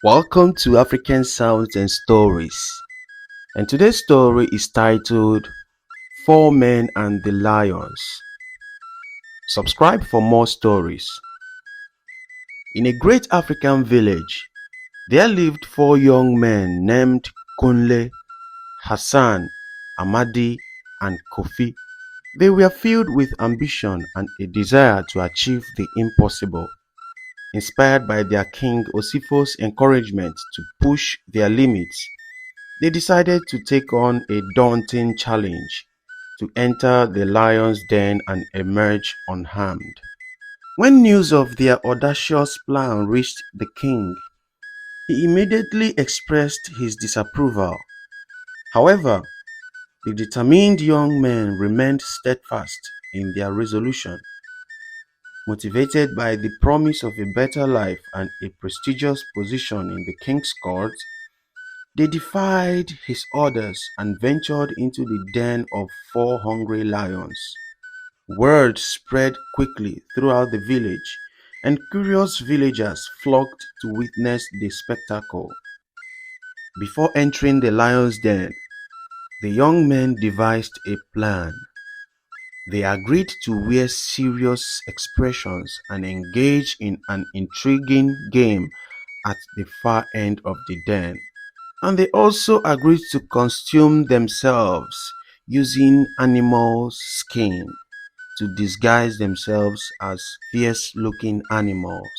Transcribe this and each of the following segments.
Welcome to African Sounds and Stories. And today's story is titled Four Men and the Lions. Subscribe for more stories. In a great African village, there lived four young men named Kunle, Hassan, Amadi, and Kofi. They were filled with ambition and a desire to achieve the impossible. Inspired by their king Osifo's encouragement to push their limits, they decided to take on a daunting challenge: to enter the lion's den and emerge unharmed. When news of their audacious plan reached the king, he immediately expressed his disapproval. However, the determined young men remained steadfast in their resolution. Motivated by the promise of a better life and a prestigious position in the king's court, they defied his orders and ventured into the den of four hungry lions. Word spread quickly throughout the village, and curious villagers flocked to witness the spectacle. Before entering the lion's den, the young men devised a plan. They agreed to wear serious expressions and engage in an intriguing game at the far end of the den. And they also agreed to costume themselves using animal skin to disguise themselves as fierce-looking animals.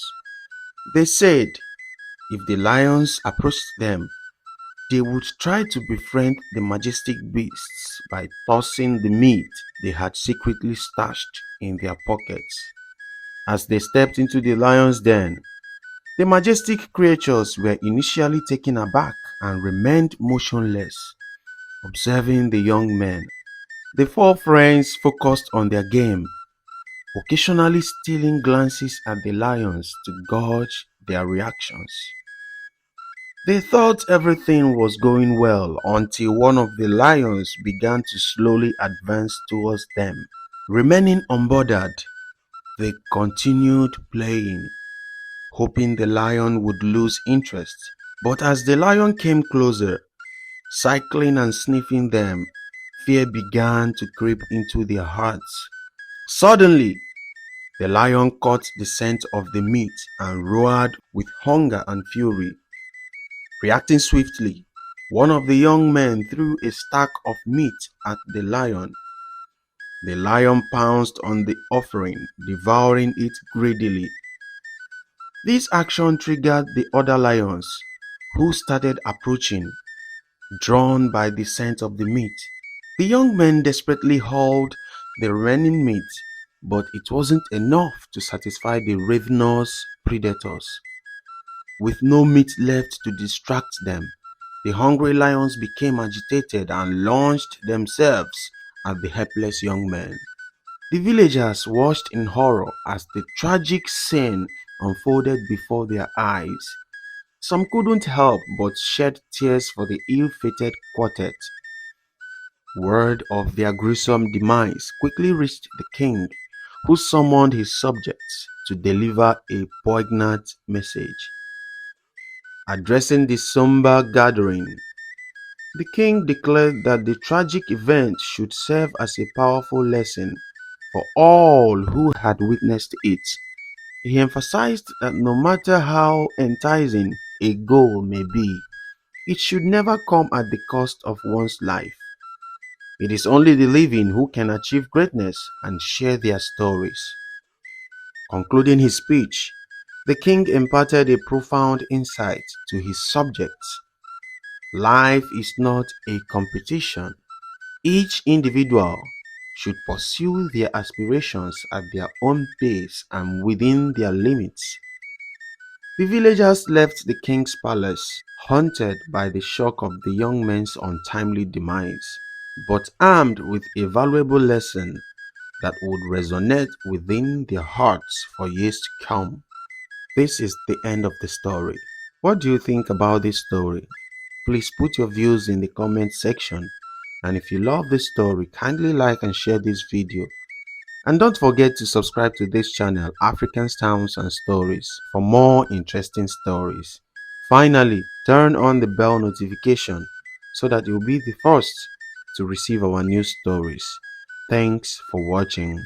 They said if the lions approached them, they would try to befriend the majestic beasts by tossing the meat they had secretly stashed in their pockets. As they stepped into the lion's den, the majestic creatures were initially taken aback and remained motionless, observing the young men. The four friends focused on their game, occasionally stealing glances at the lions to gauge their reactions. They thought everything was going well until one of the lions began to slowly advance towards them. Remaining unbothered, they continued playing, hoping the lion would lose interest. But as the lion came closer, cycling and sniffing them, fear began to creep into their hearts. Suddenly, the lion caught the scent of the meat and roared with hunger and fury. Reacting swiftly, one of the young men threw a stack of meat at the lion. The lion pounced on the offering, devouring it greedily. This action triggered the other lions, who started approaching, drawn by the scent of the meat. The young men desperately hauled the remaining meat, but it wasn't enough to satisfy the ravenous predators. With no meat left to distract them, the hungry lions became agitated and launched themselves at the helpless young men. The villagers watched in horror as the tragic scene unfolded before their eyes. Some couldn't help but shed tears for the ill-fated quartet. Word of their gruesome demise quickly reached the king, who summoned his subjects to deliver a poignant message. Addressing the somber gathering, the king declared that the tragic event should serve as a powerful lesson for all who had witnessed it. He emphasized that no matter how enticing a goal may be, it should never come at the cost of one's life. It is only the living who can achieve greatness and share their stories. Concluding his speech, the king imparted a profound insight to his subjects. Life is not a competition. Each individual should pursue their aspirations at their own pace and within their limits. The villagers left the king's palace, haunted by the shock of the young men's untimely demise, but armed with a valuable lesson that would resonate within their hearts for years to come. This is the end of the story. What do you think about this story? Please put your views in the comment section. And if you love this story, kindly like and share this video. And don't forget to subscribe to this channel, African Sounds and Stories, for more interesting stories. Finally, turn on the bell notification so that you'll be the first to receive our new stories. Thanks for watching.